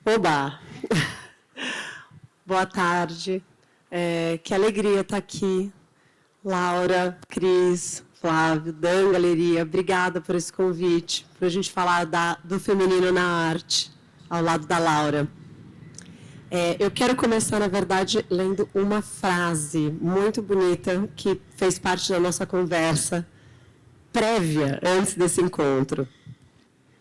Oba! Boa tarde. Que alegria estar aqui. Laura, Cris, Flávio, Dan, Galeria, obrigada por esse convite, para a gente falar do feminino na arte, ao lado da Laura. Eu quero começar, na verdade, lendo uma frase muito bonita que fez parte da nossa conversa prévia, antes desse encontro.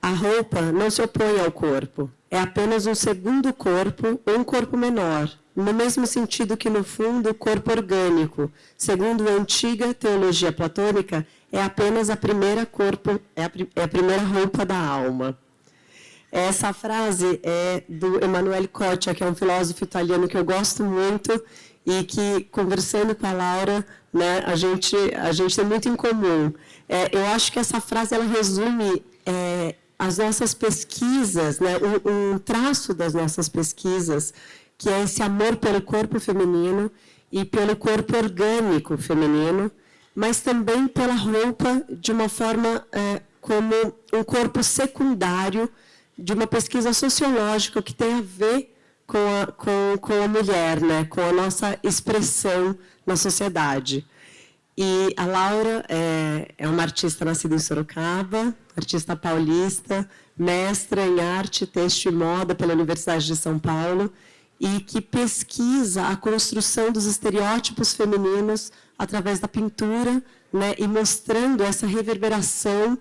A roupa não se opõe ao corpo, é apenas um segundo corpo ou um corpo menor, no mesmo sentido que, no fundo, o corpo orgânico, segundo a antiga teologia platônica, é apenas a primeira roupa da alma. Essa frase é do Emanuele Coccia, que é um filósofo italiano que eu gosto muito e que, conversando com a Laura, né, a gente tem muito em comum. Eu acho que essa frase ela resume as nossas pesquisas, né, um traço das nossas pesquisas, que é esse amor pelo corpo feminino e pelo corpo orgânico feminino, mas também pela roupa de uma forma como um corpo secundário de uma pesquisa sociológica que tem a ver com a mulher, né, com a nossa expressão na sociedade. E a Laura é uma artista nascida em Sorocaba, artista paulista, mestra em arte, texto e moda pela Universidade de São Paulo, e que pesquisa a construção dos estereótipos femininos através da pintura, né, e mostrando essa reverberação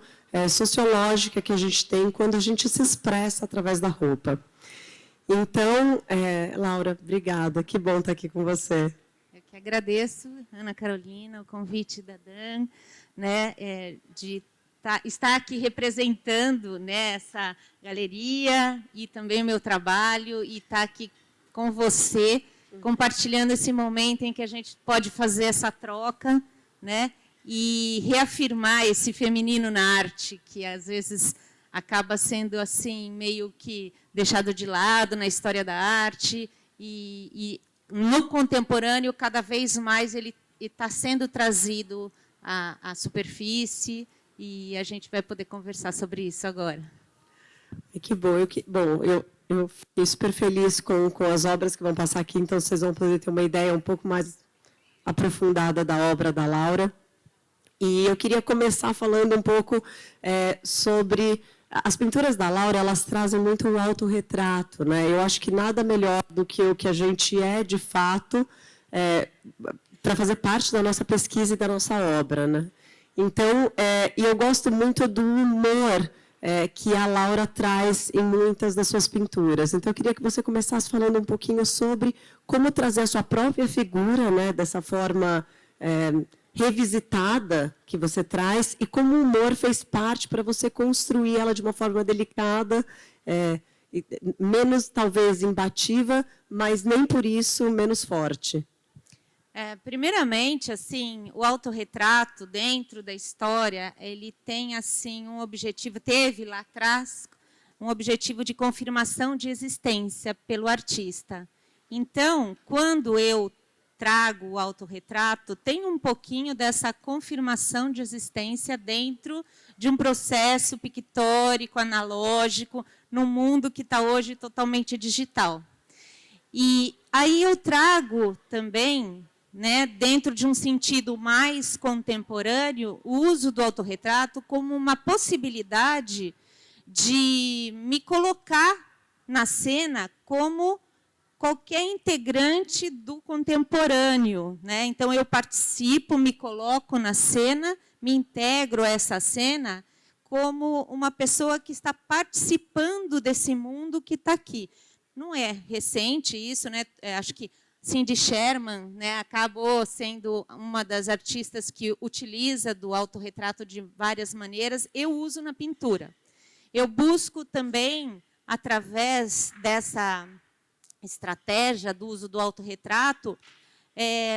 sociológica que a gente tem quando a gente se expressa através da roupa. Então, Laura, obrigada, que bom estar aqui com você. Eu que agradeço, Ana Carolina, o convite da Dan, né, de estar aqui representando, né, essa galeria e também o meu trabalho e estar aqui com você, compartilhando esse momento em que a gente pode fazer essa troca, né, e reafirmar esse feminino na arte, que às vezes acaba sendo assim meio que deixado de lado na história da arte e no contemporâneo, cada vez mais, ele está sendo trazido à superfície e a gente vai poder conversar sobre isso agora. Que bom. Eu fiquei super feliz com as obras que vão passar aqui, então vocês vão poder ter uma ideia um pouco mais aprofundada da obra da Laura. E eu queria começar falando um pouco sobre... As pinturas da Laura, elas trazem muito um autorretrato, né? Eu acho que nada melhor do que o que a gente é, de fato, para fazer parte da nossa pesquisa e da nossa obra, né? Então, e eu gosto muito do humor que a Laura traz em muitas das suas pinturas. Então, eu queria que você começasse falando um pouquinho sobre como trazer a sua própria figura, né, dessa forma revisitada que você traz e como o humor fez parte para você construir ela de uma forma delicada, menos, talvez, imbativa, mas nem por isso menos forte. Primeiramente, assim, o autorretrato dentro da história, ele tem assim um objetivo, teve lá atrás um objetivo de confirmação de existência pelo artista. Então, quando eu trago o autorretrato, tem um pouquinho dessa confirmação de existência dentro de um processo pictórico, analógico, num mundo que está hoje totalmente digital. E aí eu trago também, né, dentro de um sentido mais contemporâneo, o uso do autorretrato como uma possibilidade de me colocar na cena como qualquer integrante do contemporâneo, né? Então, eu participo, me coloco na cena, me integro a essa cena como uma pessoa que está participando desse mundo que está aqui. Não é recente isso, né? Acho que Cindy Sherman, né, acabou sendo uma das artistas que utiliza do autorretrato de várias maneiras. Eu uso na pintura. Eu busco também, através dessa estratégia do uso do autorretrato,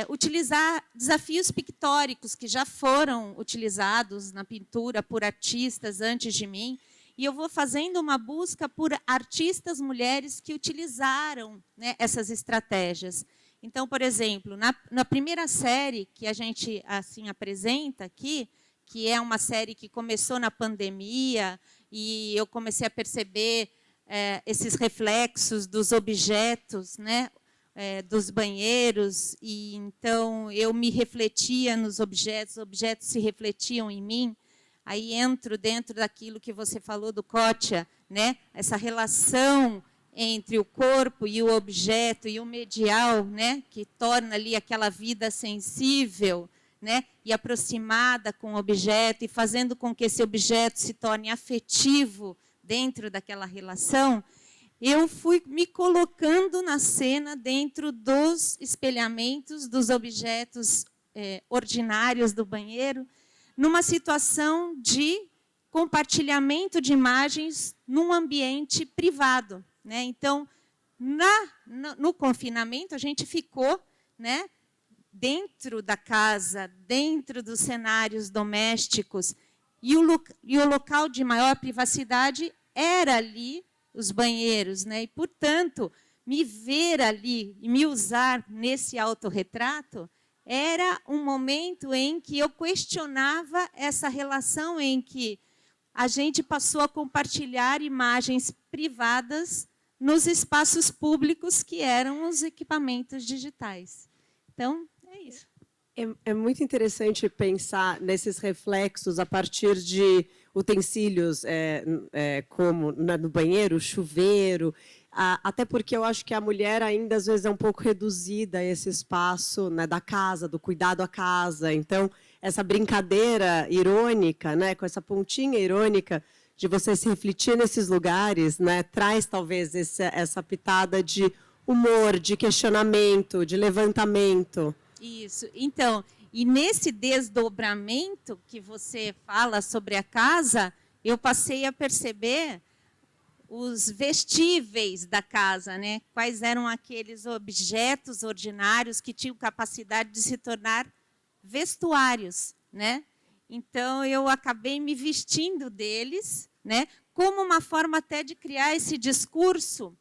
utilizar desafios pictóricos que já foram utilizados na pintura por artistas antes de mim, e eu vou fazendo uma busca por artistas mulheres que utilizaram, né, essas estratégias. Então, por exemplo, na primeira série que a gente assim apresenta aqui, que é uma série que começou na pandemia, e eu comecei a perceber esses reflexos dos objetos, né, dos banheiros, e então eu me refletia nos objetos, os objetos se refletiam em mim. Aí entro dentro daquilo que você falou do Kotia, né, essa relação entre o corpo e o objeto e o medial, né, que torna ali aquela vida sensível, né, e aproximada com o objeto e fazendo com que esse objeto se torne afetivo dentro daquela relação. Eu fui me colocando na cena dentro dos espelhamentos dos objetos ordinários do banheiro, numa situação de compartilhamento de imagens num ambiente privado, né? Então, no confinamento, a gente ficou, né, dentro da casa, dentro dos cenários domésticos, e o local de maior privacidade era ali os banheiros, né? E, portanto, me ver ali e me usar nesse autorretrato era um momento em que eu questionava essa relação em que a gente passou a compartilhar imagens privadas nos espaços públicos que eram os equipamentos digitais. Então, é isso. É muito interessante pensar nesses reflexos a partir de utensílios como no banheiro, chuveiro, até porque eu acho que a mulher ainda às vezes é um pouco reduzida a esse espaço, né, da casa, do cuidado à casa. Então, essa brincadeira irônica, né, com essa pontinha irônica de você se refletir nesses lugares, né, traz talvez essa pitada de humor, de questionamento, de levantamento. Isso. Então, e nesse desdobramento que você fala sobre a casa, eu passei a perceber os vestíveis da casa, né? Quais eram aqueles objetos ordinários que tinham capacidade de se tornar vestuários, né? Então, eu acabei me vestindo deles, né? Como uma forma até de criar esse discurso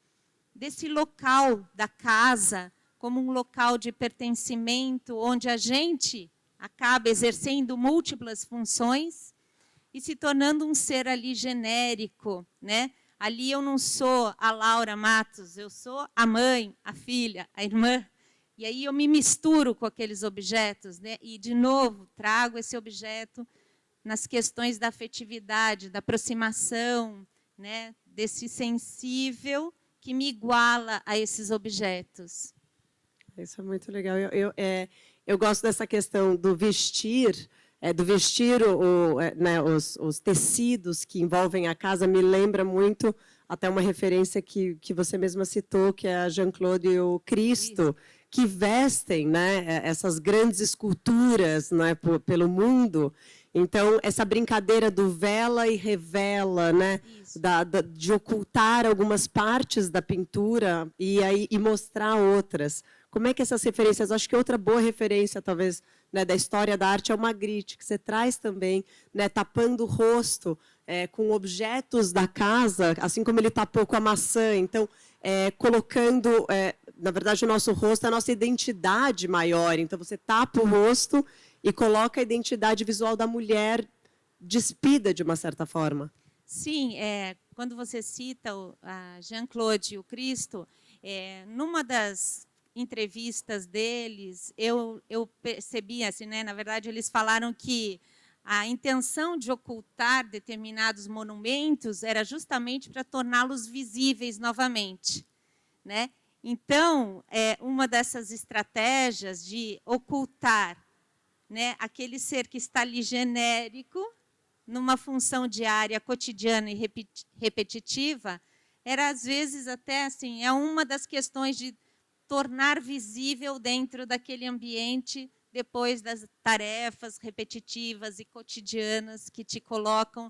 desse local da casa, como um local de pertencimento, onde a gente acaba exercendo múltiplas funções e se tornando um ser ali genérico, né? Ali eu não sou a Laura Matos, eu sou a mãe, a filha, a irmã. E aí eu me misturo com aqueles objetos, né? E, de novo, trago esse objeto nas questões da afetividade, da aproximação, né? Desse sensível que me iguala a esses objetos. Isso é muito legal. Eu gosto dessa questão do vestir, né, os tecidos que envolvem a casa. Me lembra muito até uma referência que você mesma citou, que é a Jean-Claude e o Cristo, que vestem, né, essas grandes esculturas, né, pelo mundo. Então, essa brincadeira do vela e revela, né, de ocultar algumas partes da pintura e mostrar outras. Como é que essas referências... Acho que outra boa referência, talvez, né, da história da arte é o Magritte, que você traz também, né, tapando o rosto com objetos da casa, assim como ele tapou com a maçã. Então, colocando, na verdade, o nosso rosto, a nossa identidade maior. Então, você tapa o rosto e coloca a identidade visual da mulher despida, de uma certa forma. Sim, quando você cita a Jean-Claude e o Cristo, numa das entrevistas deles, eu percebi, assim, né, na verdade, eles falaram que a intenção de ocultar determinados monumentos era justamente para torná-los visíveis novamente, né? Então, uma dessas estratégias de ocultar, né, aquele ser que está ali genérico, numa função diária, cotidiana e repetitiva, era, às vezes, até assim, uma das questões de tornar visível dentro daquele ambiente, depois das tarefas repetitivas e cotidianas que te colocam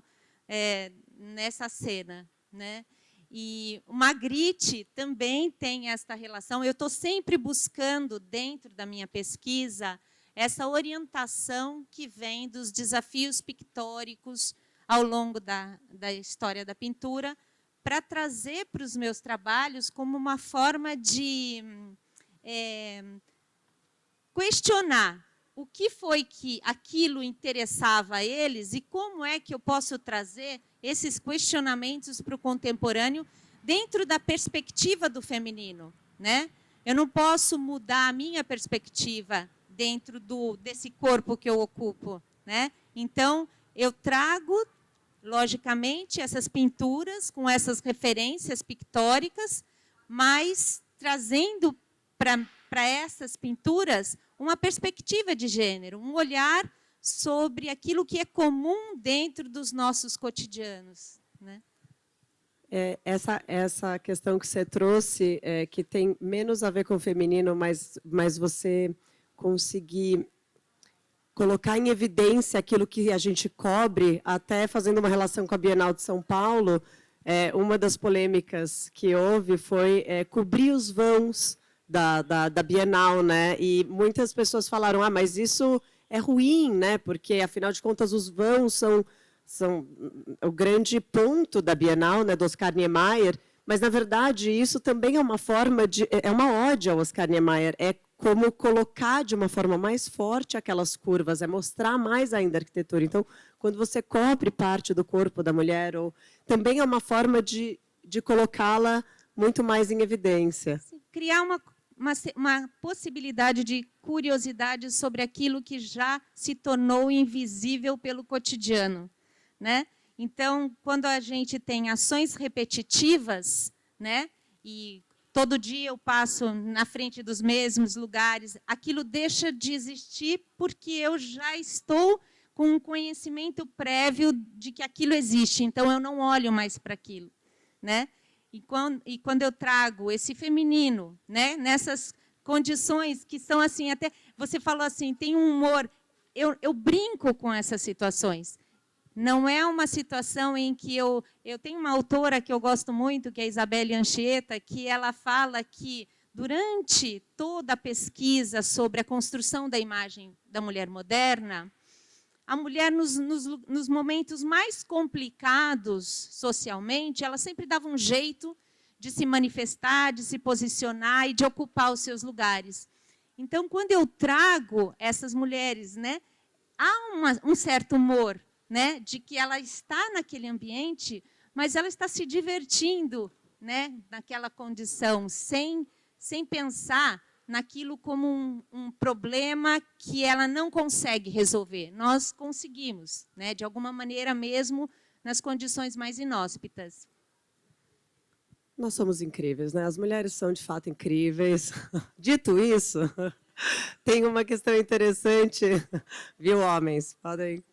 nessa cena, né? E o Magritte também tem esta relação. Eu estou sempre buscando, dentro da minha pesquisa, essa orientação que vem dos desafios pictóricos ao longo da história da pintura, para trazer para os meus trabalhos como uma forma de questionar o que foi que aquilo interessava a eles e como é que eu posso trazer esses questionamentos para o contemporâneo dentro da perspectiva do feminino, né? Eu não posso mudar a minha perspectiva dentro desse corpo que eu ocupo, né? Então, eu trago, logicamente, essas pinturas com essas referências pictóricas, mas trazendo para essas pinturas uma perspectiva de gênero, um olhar sobre aquilo que é comum dentro dos nossos cotidianos, né? Essa questão que você trouxe, que tem menos a ver com o feminino, mas você conseguir colocar em evidência aquilo que a gente cobre, até fazendo uma relação com a Bienal de São Paulo, uma das polêmicas que houve foi cobrir os vãos da Bienal, né? E muitas pessoas falaram, mas isso é ruim, né? Porque, afinal de contas, os vãos são o grande ponto da Bienal, né, do Oscar Niemeyer, mas, na verdade, isso também é uma forma é uma ode ao Oscar Niemeyer, é como colocar de uma forma mais forte aquelas curvas, é mostrar mais ainda a arquitetura. Então, quando você cobre parte do corpo da mulher, também é uma forma de colocá-la muito mais em evidência. Criar uma possibilidade de curiosidade sobre aquilo que já se tornou invisível pelo cotidiano, né? Então, quando a gente tem ações repetitivas, né, e todo dia eu passo na frente dos mesmos lugares, aquilo deixa de existir porque eu já estou com um conhecimento prévio de que aquilo existe, então eu não olho mais para aquilo, né? E quando eu trago esse feminino, né, nessas condições que são assim, até você falou assim, tem um humor, eu brinco com essas situações. Não é uma situação em que eu tenho uma autora que eu gosto muito, que é a Isabelle Anchieta, que ela fala que, durante toda a pesquisa sobre a construção da imagem da mulher moderna, a mulher, nos momentos mais complicados socialmente, ela sempre dava um jeito de se manifestar, de se posicionar e de ocupar os seus lugares. Então, quando eu trago essas mulheres, né, há um certo humor, né, de que ela está naquele ambiente, mas ela está se divertindo, né, naquela condição, sem pensar naquilo como um problema que ela não consegue resolver. Nós conseguimos, né, de alguma maneira mesmo, nas condições mais inóspitas. Nós somos incríveis, né? As mulheres são, de fato, incríveis. Dito isso, tem uma questão interessante, viu, homens? Podem.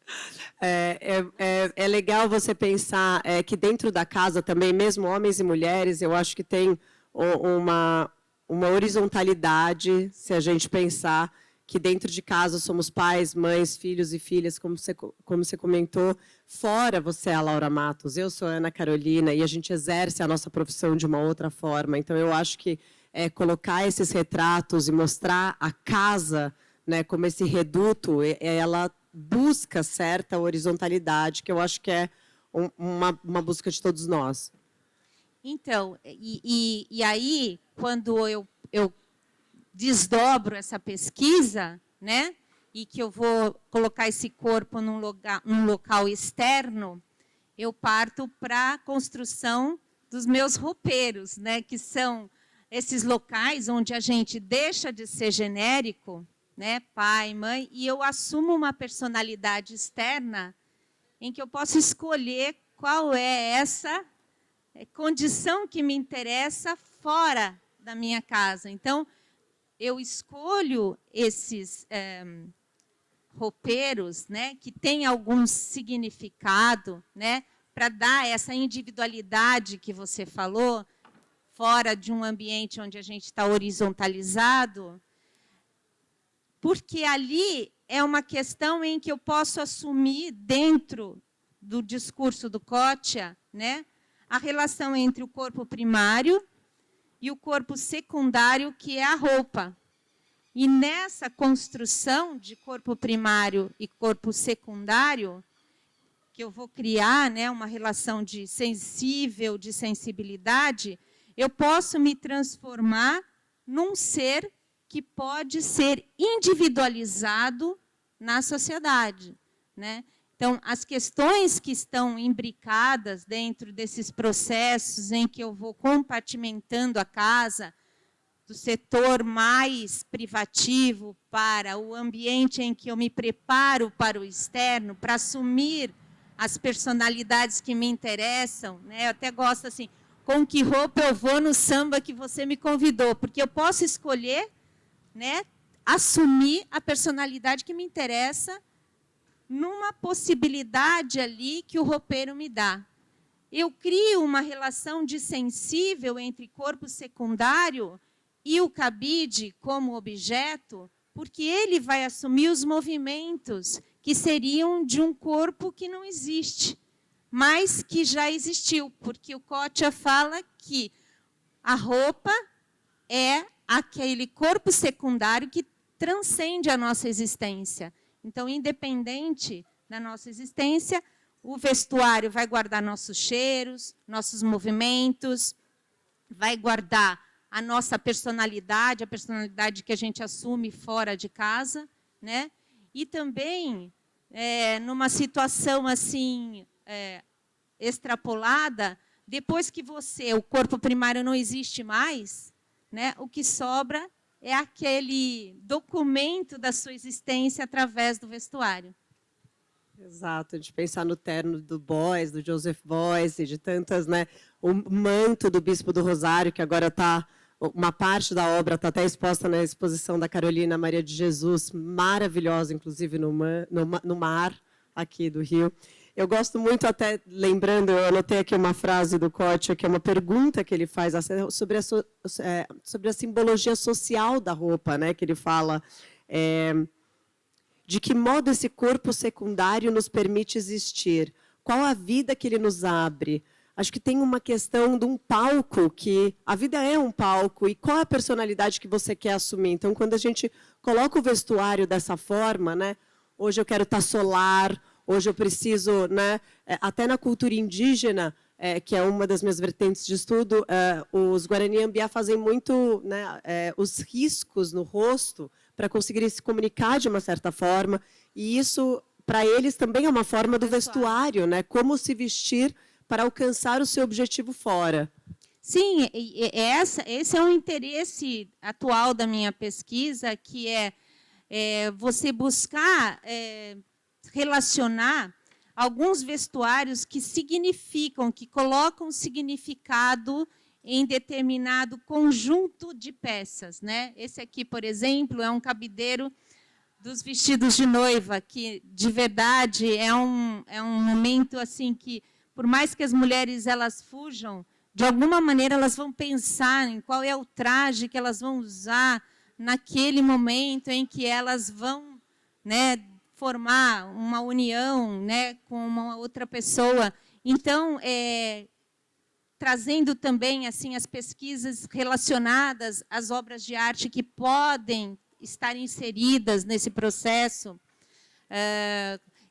É legal você pensar que dentro da casa também, mesmo homens e mulheres, eu acho que tem uma horizontalidade, se a gente pensar que dentro de casa somos pais, mães, filhos e filhas, como você comentou. Fora você é a Laura Matos, eu sou a Ana Carolina, e a gente exerce a nossa profissão de uma outra forma. Então, eu acho que colocar esses retratos e mostrar a casa, né, como esse reduto, ela busca certa horizontalidade, que eu acho que é uma busca de todos nós. Então, e aí, quando eu desdobro essa pesquisa, né, e que eu vou colocar esse corpo num local externo, eu parto para a construção dos meus roupeiros, né, que são esses locais onde a gente deixa de ser genérico, né, pai, mãe, e eu assumo uma personalidade externa em que eu posso escolher qual é essa condição que me interessa fora da minha casa. Então, eu escolho esses roupeiros, né, que têm algum significado, né, para dar essa individualidade que você falou, fora de um ambiente onde a gente está horizontalizado, porque ali é uma questão em que eu posso assumir, dentro do discurso do Cotcha, né, a relação entre o corpo primário e o corpo secundário, que é a roupa. E nessa construção de corpo primário e corpo secundário, que eu vou criar, né, uma relação de sensível, de sensibilidade, eu posso me transformar num ser que pode ser individualizado na sociedade, né? Então, as questões que estão imbricadas dentro desses processos em que eu vou compartimentando a casa, do setor mais privativo para o ambiente em que eu me preparo para o externo, para assumir as personalidades que me interessam, né? Eu até gosto assim, com que roupa eu vou no samba que você me convidou, porque eu posso escolher, né, assumir a personalidade que me interessa numa possibilidade ali que o roupeiro me dá. Eu crio uma relação dissensível entre corpo secundário e o cabide como objeto, porque ele vai assumir os movimentos que seriam de um corpo que não existe, mas que já existiu, porque o Kotia fala que a roupa é aquele corpo secundário que transcende a nossa existência. Então, independente da nossa existência, o vestuário vai guardar nossos cheiros, nossos movimentos, vai guardar a nossa personalidade, a personalidade que a gente assume fora de casa, né? E também, numa situação assim, extrapolada, depois que o corpo primário não existe mais, né, o que sobra é aquele documento da sua existência através do vestuário. Exato, de pensar no terno do Beuys, do Joseph Beuys, e de tantas, né, o manto do Bispo do Rosário, que agora está, uma parte da obra está até exposta na exposição da Carolina Maria de Jesus, maravilhosa, inclusive no mar aqui do Rio. Eu gosto muito, até lembrando, eu anotei aqui uma frase do Kotia, que é uma pergunta que ele faz sobre a simbologia social da roupa, né, que ele fala, de que modo esse corpo secundário nos permite existir, qual a vida que ele nos abre. Acho que tem uma questão de um palco, que a vida é um palco, e qual é a personalidade que você quer assumir. Então, quando a gente coloca o vestuário dessa forma, né, hoje eu quero estar solar, hoje eu preciso, né, até na cultura indígena, que é uma das minhas vertentes de estudo, os Guarani-Ambiá fazem muito, né, os riscos no rosto para conseguirem se comunicar de uma certa forma, e isso, para eles, também é uma forma do vestuário, né, como se vestir para alcançar o seu objetivo fora. Sim, esse é um interesse atual da minha pesquisa, que é você buscar relacionar alguns vestuários que significam, que colocam significado em determinado conjunto de peças, né? Esse aqui, por exemplo, é um cabideiro dos vestidos de noiva, que, de verdade, é um momento assim que, por mais que as mulheres elas fujam, de alguma maneira elas vão pensar em qual é o traje que elas vão usar naquele momento em que elas vão, né, formar uma união, né, com uma outra pessoa. Então, trazendo também assim as pesquisas relacionadas às obras de arte que podem estar inseridas nesse processo.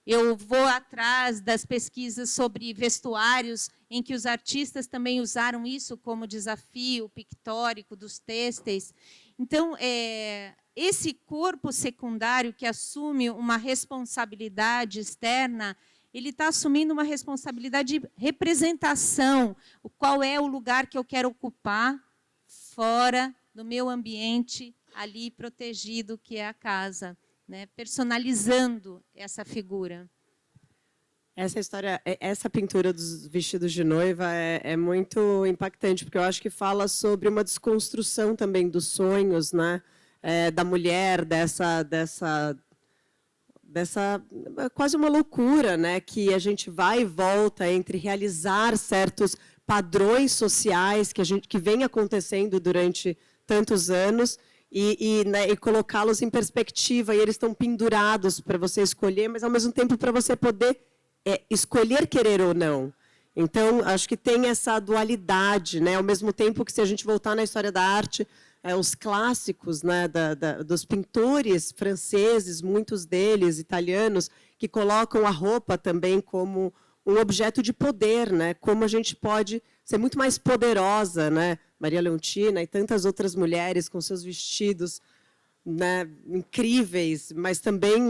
Eu vou atrás das pesquisas sobre vestuários, em que os artistas também usaram isso como desafio pictórico dos têxteis. Então, esse corpo secundário que assume uma responsabilidade externa, ele está assumindo uma responsabilidade de representação. Qual é o lugar que eu quero ocupar fora do meu ambiente ali protegido, que é a casa, né? Personalizando essa figura. Essa história, essa pintura dos vestidos de noiva é muito impactante, porque eu acho que fala sobre uma desconstrução também dos sonhos, né? Da mulher, dessa quase uma loucura, né, que a gente vai e volta entre realizar certos padrões sociais que vem acontecendo durante tantos anos né, e colocá-los em perspectiva, e eles estão pendurados para você escolher, mas ao mesmo tempo para você poder escolher querer ou não. Então, acho que tem essa dualidade, né, ao mesmo tempo que, se a gente voltar na história da arte, os clássicos, né, dos pintores franceses, muitos deles italianos, que colocam a roupa também como um objeto de poder, né, como a gente pode ser muito mais poderosa, né, Maria Leontina e tantas outras mulheres com seus vestidos, né, incríveis, mas também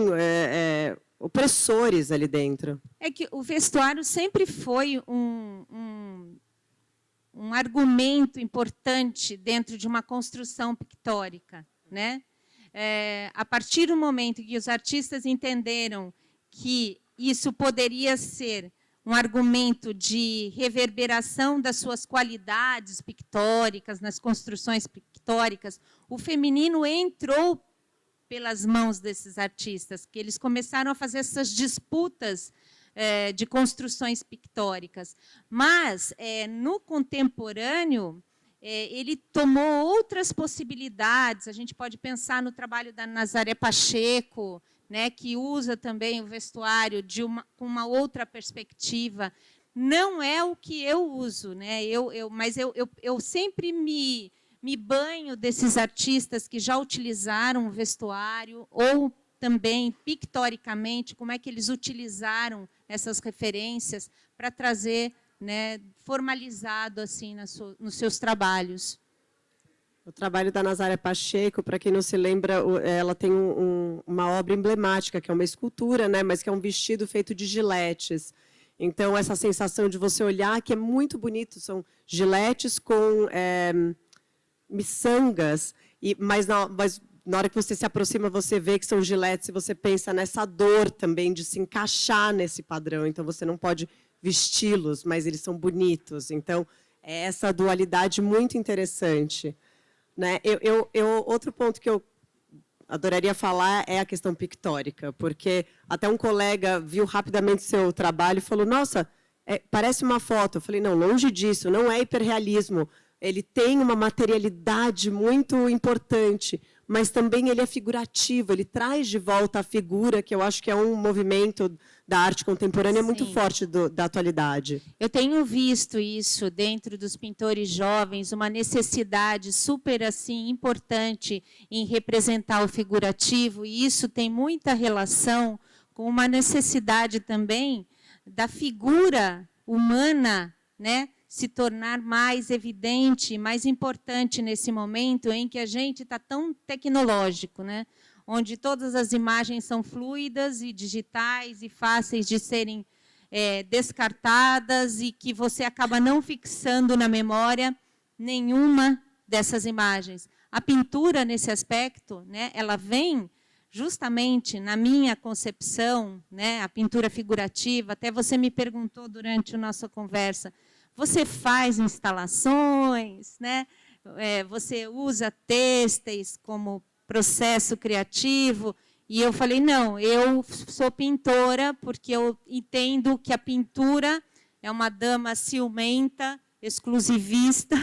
opressores ali dentro. É que o vestuário sempre foi um argumento importante dentro de uma construção pictórica, né? A partir do momento que os artistas entenderam que isso poderia ser um argumento de reverberação das suas qualidades pictóricas, nas construções pictóricas, o feminino entrou pelas mãos desses artistas, que eles começaram a fazer essas disputas de construções pictóricas. Mas, no contemporâneo, ele tomou outras possibilidades. A gente pode pensar no trabalho da Nazaré Pacheco, né, que usa também o vestuário com uma outra perspectiva. Não é o que eu uso, né? Mas eu sempre me banho desses artistas que já utilizaram o vestuário, ou também, pictoricamente, como é que eles utilizaram essas referências para trazer, né, formalizado assim nos seus trabalhos. O trabalho da Nazaré Pacheco, para quem não se lembra, ela tem uma obra emblemática, que é uma escultura, né, mas que é um vestido feito de giletes. Então, essa sensação de você olhar, que é muito bonito, são giletes com miçangas, mas na hora que você se aproxima, você vê que são giletes, e você pensa nessa dor também de se encaixar nesse padrão. Então, você não pode vesti-los, mas eles são bonitos. Então, é essa dualidade muito interessante. Né? Outro ponto que eu adoraria falar é a questão pictórica, porque até um colega viu rapidamente seu trabalho e falou, nossa, parece uma foto. Eu falei, não, longe disso, não é hiperrealismo. Ele tem uma materialidade muito importante, mas também ele é figurativo, ele traz de volta a figura, que eu acho que é um movimento da arte contemporânea muito forte da atualidade. Eu tenho visto isso dentro dos pintores jovens, uma necessidade super assim, importante em representar o figurativo, e isso tem muita relação com uma necessidade também da figura humana, né, se tornar mais evidente, mais importante nesse momento em que a gente está tão tecnológico, né? Onde todas as imagens são fluidas e digitais e fáceis de serem descartadas, e que você acaba não fixando na memória nenhuma dessas imagens. A pintura, nesse aspecto, né, ela vem justamente na minha concepção, né, a pintura figurativa. Até você me perguntou durante a nossa conversa, você faz instalações, né? Você usa têxteis como processo criativo, e eu falei, não, eu sou pintora porque eu entendo que a pintura é uma dama ciumenta, exclusivista,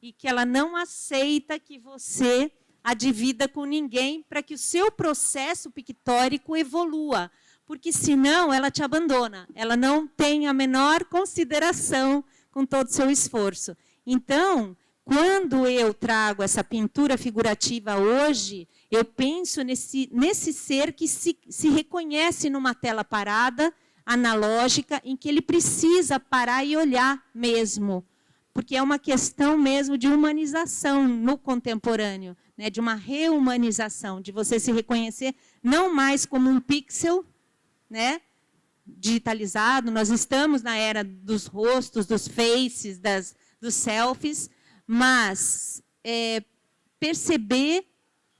e que ela não aceita que você a divida com ninguém para que o seu processo pictórico evolua, porque senão ela te abandona, ela não tem a menor consideração com todo o seu esforço. Então, quando eu trago essa pintura figurativa hoje, eu penso nesse ser que se reconhece numa tela parada, analógica, em que ele precisa parar e olhar mesmo, porque é uma questão mesmo de humanização no contemporâneo, né, de uma reumanização, de você se reconhecer não mais como um pixel, né, digitalizado. Nós estamos na era dos rostos, dos faces, dos selfies, mas perceber,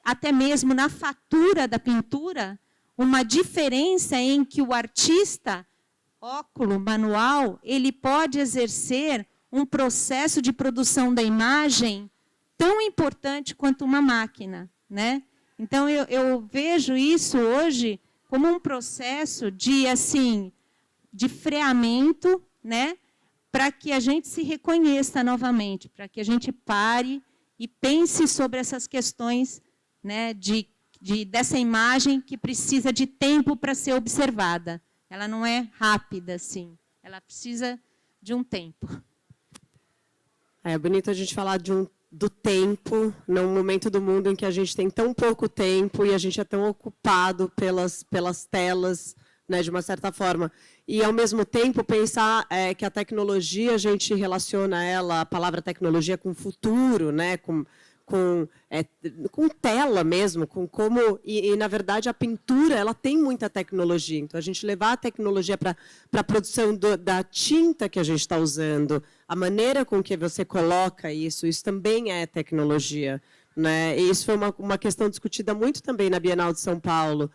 até mesmo na fatura da pintura, uma diferença em que o artista, óculo, manual, ele pode exercer um processo de produção da imagem tão importante quanto uma máquina, né? Então, eu vejo isso hoje como um processo de freamento, né, para que a gente se reconheça novamente, para que a gente pare e pense sobre essas questões, né, dessa imagem que precisa de tempo para ser observada. Ela não é rápida, assim, ela precisa de um tempo. É bonito a gente falar do tempo, num momento do mundo em que a gente tem tão pouco tempo e a gente é tão ocupado pelas telas, né, de uma certa forma. E, ao mesmo tempo, pensar que a tecnologia, a gente relaciona ela, a palavra tecnologia, com o futuro, né, com com tela mesmo, com como... E, na verdade, a pintura ela tem muita tecnologia. Então, a gente levar a tecnologia para a produção da tinta que a gente está usando, a maneira com que você coloca isso também é tecnologia. Né? E isso foi uma questão discutida muito também na Bienal de São Paulo,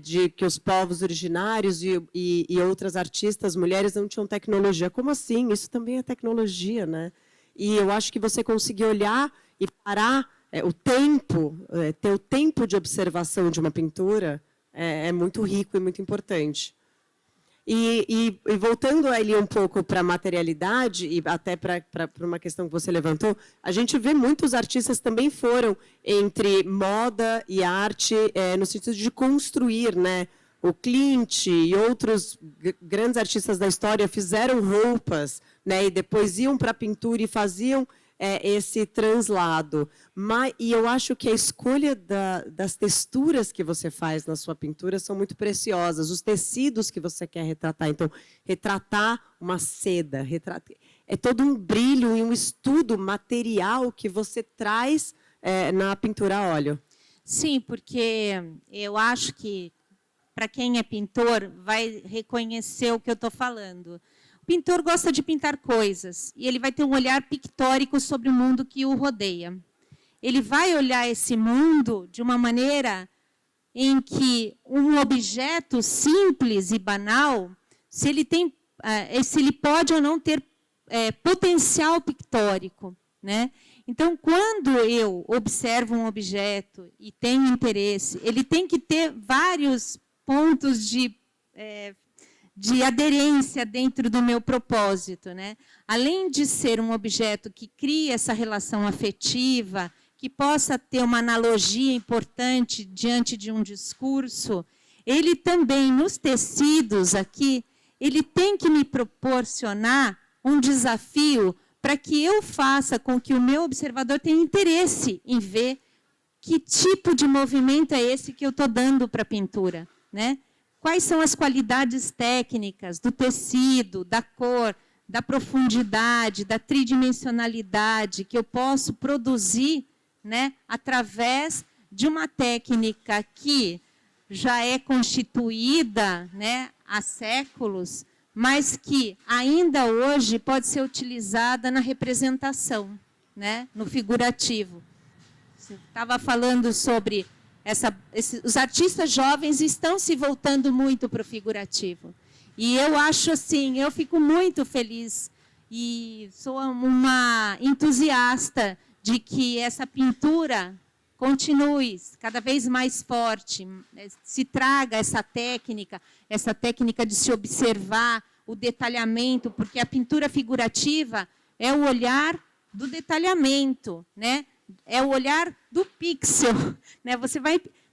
de que os povos originários e outras artistas, mulheres, não tinham tecnologia. Como assim? Isso também é tecnologia, né? E eu acho que você conseguir olhar e parar o tempo, ter o tempo de observação de uma pintura é muito rico e muito importante. E voltando ali um pouco para a materialidade, e até para uma questão que você levantou, a gente vê muitos artistas também foram entre moda e arte, no sentido de construir, né? O Klimt e outros grandes artistas da história fizeram roupas, né? E depois iam para a pintura e faziam esse translado. E eu acho que a escolha das texturas que você faz na sua pintura são muito preciosas, os tecidos que você quer retratar. Então, retratar uma seda, é todo um brilho e um estudo material que você traz na pintura a óleo. Sim, porque eu acho que, para quem é pintor, vai reconhecer o que eu estou falando. O pintor gosta de pintar coisas e ele vai ter um olhar pictórico sobre o mundo que o rodeia. Ele vai olhar esse mundo de uma maneira em que um objeto simples e banal, se ele pode ou não ter potencial pictórico, né? Então, quando eu observo um objeto e tenho interesse, ele tem que ter vários pontos de aderência dentro do meu propósito, né? Além de ser um objeto que cria essa relação afetiva, que possa ter uma analogia importante diante de um discurso, ele também, nos tecidos aqui, ele tem que me proporcionar um desafio para que eu faça com que o meu observador tenha interesse em ver que tipo de movimento é esse que eu estou dando para a pintura, né? Quais são as qualidades técnicas do tecido, da cor, da profundidade, da tridimensionalidade que eu posso produzir, né, através de uma técnica que já é constituída, né, há séculos, mas que ainda hoje pode ser utilizada na representação, né, no figurativo. Você estava falando sobre... os artistas jovens estão se voltando muito para o figurativo. E eu acho assim, eu fico muito feliz e sou uma entusiasta de que essa pintura continue cada vez mais forte, se traga essa técnica de se observar o detalhamento, porque a pintura figurativa é o olhar do detalhamento, né? É o olhar do pixel, né?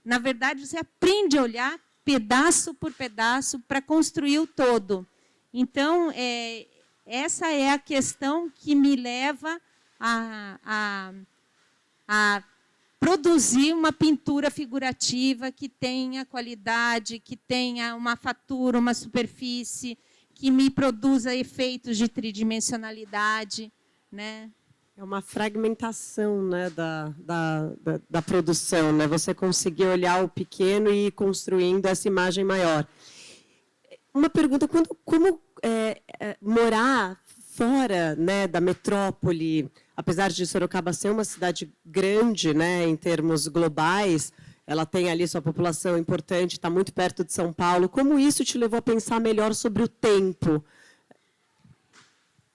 Na verdade, você aprende a olhar pedaço por pedaço para construir o todo. Então, essa é a questão que me leva a produzir uma pintura figurativa que tenha qualidade, que tenha uma fatura, uma superfície, que me produza efeitos de tridimensionalidade, né? É uma fragmentação, né, da produção, né? Você conseguir olhar o pequeno e ir construindo essa imagem maior. Uma pergunta, como morar fora, né, da metrópole, apesar de Sorocaba ser uma cidade grande, né, em termos globais, ela tem ali sua população importante, está muito perto de São Paulo. Como isso te levou a pensar melhor sobre o tempo?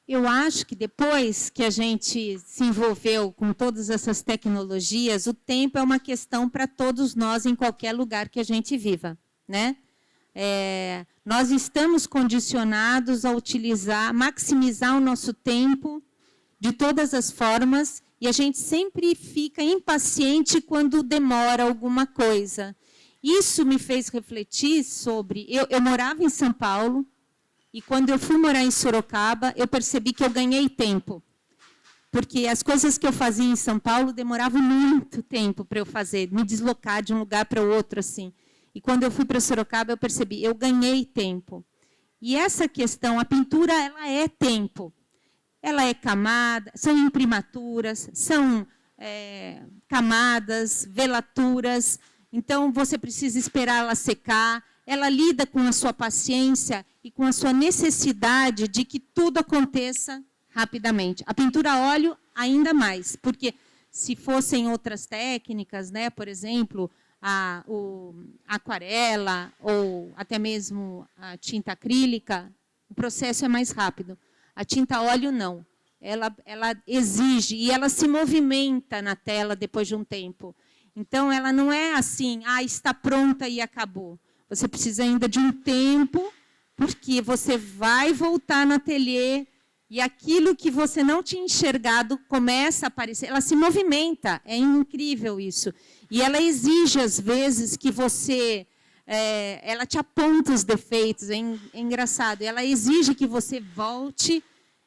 Eu acho que depois que a gente se envolveu com todas essas tecnologias, o tempo é uma questão para todos nós em qualquer lugar que a gente viva, né? Nós estamos condicionados a maximizar o nosso tempo de todas as formas e a gente sempre fica impaciente quando demora alguma coisa. Isso me fez refletir sobre... Eu morava em São Paulo, e quando eu fui morar em Sorocaba, eu percebi que eu ganhei tempo. Porque as coisas que eu fazia em São Paulo demoravam muito tempo para eu fazer, me deslocar de um lugar para o outro, assim. E quando eu fui para Sorocaba, eu percebi, eu ganhei tempo. E essa questão, a pintura, ela é tempo. Ela é camada, são imprimaturas, são camadas, velaturas. Então, você precisa esperar ela secar. Ela lida com a sua paciência e com a sua necessidade de que tudo aconteça rapidamente. A pintura a óleo, ainda mais, porque se fossem outras técnicas, né, por exemplo, a aquarela ou até mesmo a tinta acrílica, o processo é mais rápido. A tinta a óleo, não. Ela exige e ela se movimenta na tela depois de um tempo. Então, ela não é assim, está pronta e acabou. Você precisa ainda de um tempo, porque você vai voltar no ateliê e aquilo que você não tinha enxergado começa a aparecer. Ela se movimenta, é incrível isso. E ela exige, às vezes, que você... ela te aponta os defeitos, é engraçado. Ela exige que você volte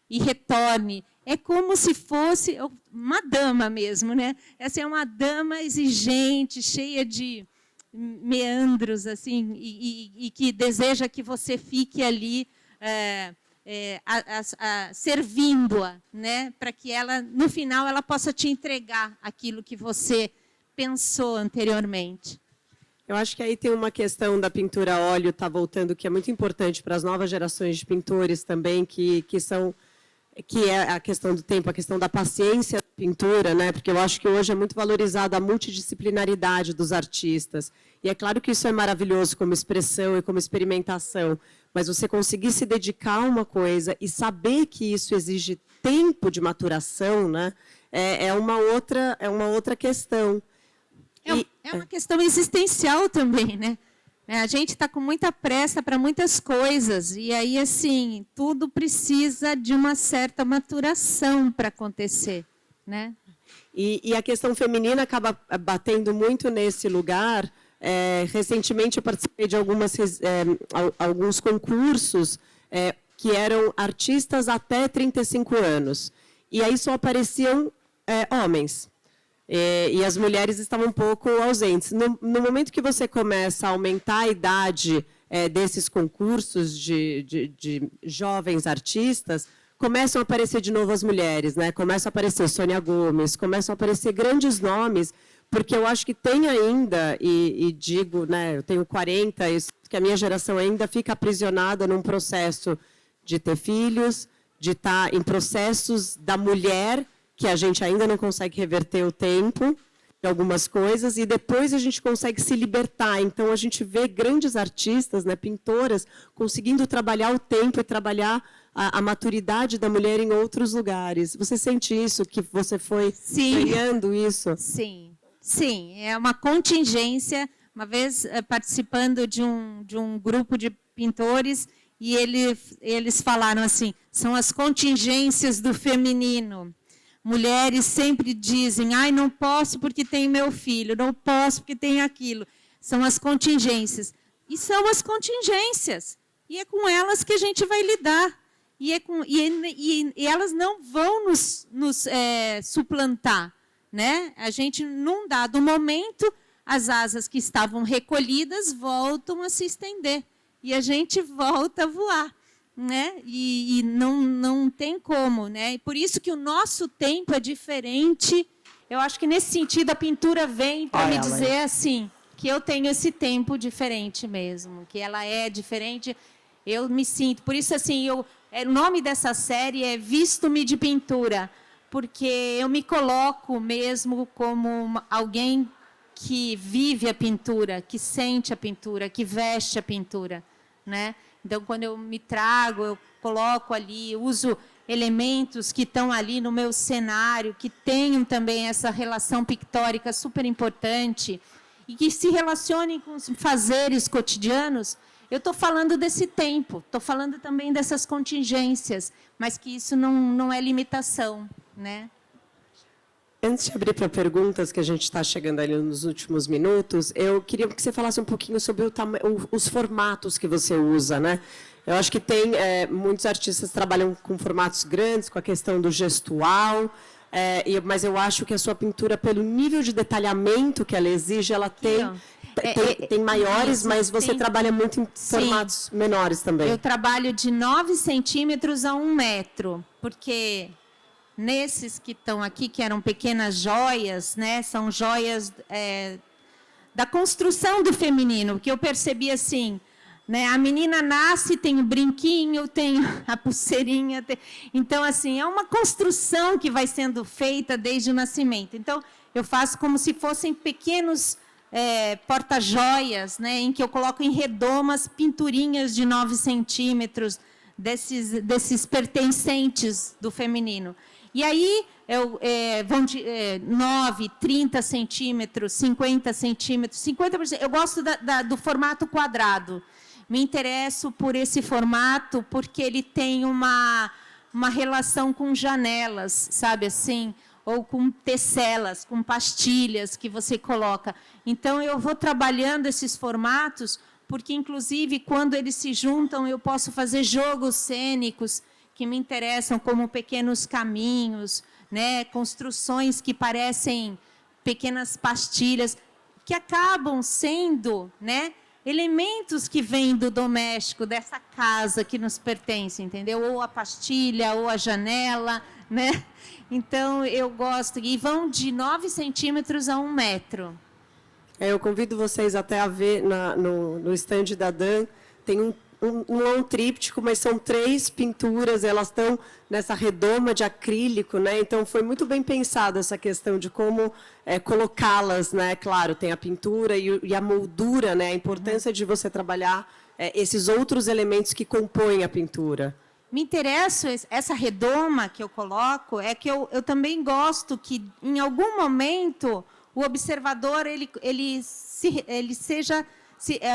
e retorne. É como se fosse uma dama mesmo, né? Essa é uma dama exigente, cheia de meandros, assim, e que deseja que você fique ali servindo-a, né? Para que ela, no final, ela possa te entregar aquilo que você pensou anteriormente. Eu acho que aí tem uma questão da pintura a óleo, está voltando, que é muito importante para as novas gerações de pintores também, que é a questão do tempo, a questão da paciência da pintura, né? Porque eu acho que hoje é muito valorizada a multidisciplinaridade dos artistas. E é claro que isso é maravilhoso como expressão e como experimentação, mas você conseguir se dedicar a uma coisa e saber que isso exige tempo de maturação, né? É uma outra questão. É uma questão existencial também, né? A gente está com muita pressa para muitas coisas, e aí, assim, tudo precisa de uma certa maturação para acontecer, né? E a questão feminina acaba batendo muito nesse lugar. Recentemente, eu participei de alguns concursos que eram artistas até 35 anos, e aí só apareciam homens. E as mulheres estavam um pouco ausentes. No momento que você começa a aumentar a idade desses concursos de jovens artistas, começam a aparecer de novo as mulheres, né? Começam a aparecer Sônia Gomes, começam a aparecer grandes nomes, porque eu acho que tem ainda, e digo, né, eu tenho 40, que a minha geração ainda fica aprisionada num processo de ter filhos, de estar em processos da mulher, que a gente ainda não consegue reverter o tempo de algumas coisas, e depois a gente consegue se libertar. Então, a gente vê grandes artistas, né, pintoras, conseguindo trabalhar o tempo e trabalhar a maturidade da mulher em outros lugares. Você sente isso, que você foi ganhando isso? Sim, é uma contingência. Uma vez, participando de um grupo de pintores, e eles falaram assim, são as contingências do feminino. Mulheres sempre dizem, não posso porque tem meu filho, não posso porque tem aquilo. São as contingências. E são as contingências. E é com elas que a gente vai lidar. E elas não vão nos suplantar, né? A gente, num dado momento, as asas que estavam recolhidas voltam a se estender. E a gente volta a voar. Né? E não tem como, né? E por isso que o nosso tempo é diferente. Eu acho que nesse sentido a pintura vem para me dizer assim que eu tenho esse tempo diferente mesmo, que ela é diferente. Eu me sinto, por isso assim, o nome dessa série é Visto-me de Pintura, porque eu me coloco mesmo como alguém que vive a pintura, que sente a pintura, que veste a pintura, né? Então, quando eu me trago, eu coloco ali, uso elementos que estão ali no meu cenário, que tenham também essa relação pictórica super importante e que se relacionem com os fazeres cotidianos. Eu estou falando desse tempo, estou falando também dessas contingências, mas que isso não é limitação, né? Antes de abrir para perguntas, que a gente está chegando ali nos últimos minutos, eu queria que você falasse um pouquinho sobre os formatos que você usa, né? Eu acho que tem muitos artistas que trabalham com formatos grandes, com a questão do gestual, mas eu acho que a sua pintura, pelo nível de detalhamento que ela exige, ela tem maiores, mas você trabalha muito em formatos menores também. Eu trabalho de 9 centímetros a 1 metro, porque nesses que estão aqui, que eram pequenas joias, né? São joias da construção do feminino, que eu percebi assim, né? A menina nasce, tem o brinquinho, tem a pulseirinha, então assim, é uma construção que vai sendo feita desde o nascimento. Então, eu faço como se fossem pequenos porta-joias, né? Em que eu coloco em redomas pinturinhas de 9 centímetros, desses pertencentes do feminino. E aí, vão de 9, 30 centímetros, 50 centímetros, 50%. Eu gosto do formato quadrado. Me interesso por esse formato porque ele tem uma relação com janelas, sabe assim? Ou com tecelas, com pastilhas que você coloca. Então, eu vou trabalhando esses formatos porque, inclusive, quando eles se juntam, eu posso fazer jogos cênicos que me interessam, como pequenos caminhos, né? Construções que parecem pequenas pastilhas, que acabam sendo, né? Elementos que vêm do doméstico, dessa casa que nos pertence, entendeu? Ou a pastilha, ou a janela, né? Então, eu gosto. E vão de 9 centímetros a 1 metro. Eu convido vocês até a ver no estande da Dan, tem não é um tríptico, mas são 3 pinturas, elas estão nessa redoma de acrílico, né? Então, foi muito bem pensada essa questão de como colocá-las, né? Claro, tem a pintura e a moldura, né? A importância de você trabalhar esses outros elementos que compõem a pintura. Me interessa, essa redoma que eu coloco, é que eu também gosto que, em algum momento, o observador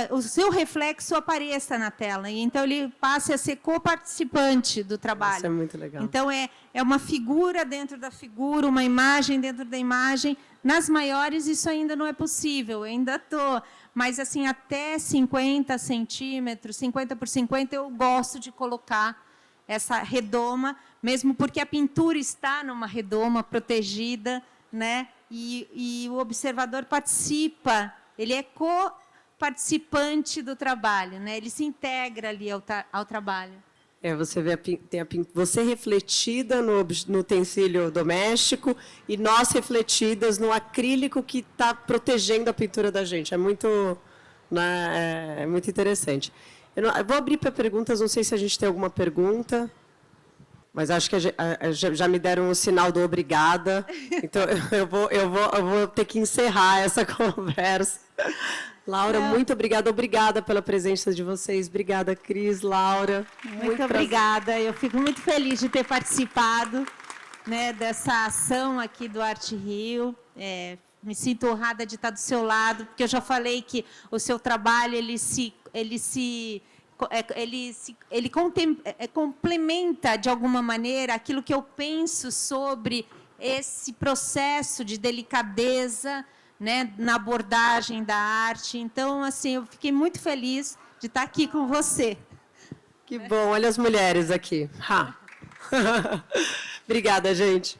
o seu reflexo apareça na tela. E então, ele passe a ser coparticipante do trabalho. Isso é muito legal. Então, é uma figura dentro da figura, uma imagem dentro da imagem. Nas maiores, isso ainda não é possível. Eu ainda estou... Mas, assim, até 50 centímetros, 50 por 50, eu gosto de colocar essa redoma, mesmo porque a pintura está numa redoma protegida, né? E o observador participa, ele é co-participante do trabalho, né? Ele se integra ali ao trabalho. Você vê você refletida no utensílio doméstico e nós refletidas no acrílico que está protegendo a pintura da gente. É muito, né, é muito interessante. Eu vou abrir para perguntas, não sei se a gente tem alguma pergunta, mas acho que já me deram o sinal do obrigada, então eu vou ter que encerrar essa conversa. Laura, muito obrigada pela presença de vocês. Obrigada, Cris, Laura. Muito obrigada. Eu fico muito feliz de ter participado, né, dessa ação aqui do Arte Rio. Me sinto honrada de estar do seu lado, porque eu já falei que o seu trabalho complementa, de alguma maneira, aquilo que eu penso sobre esse processo de delicadeza, né, na abordagem da arte. Então, assim, eu fiquei muito feliz de estar aqui com você. Que bom, olha as mulheres aqui. Obrigada, gente.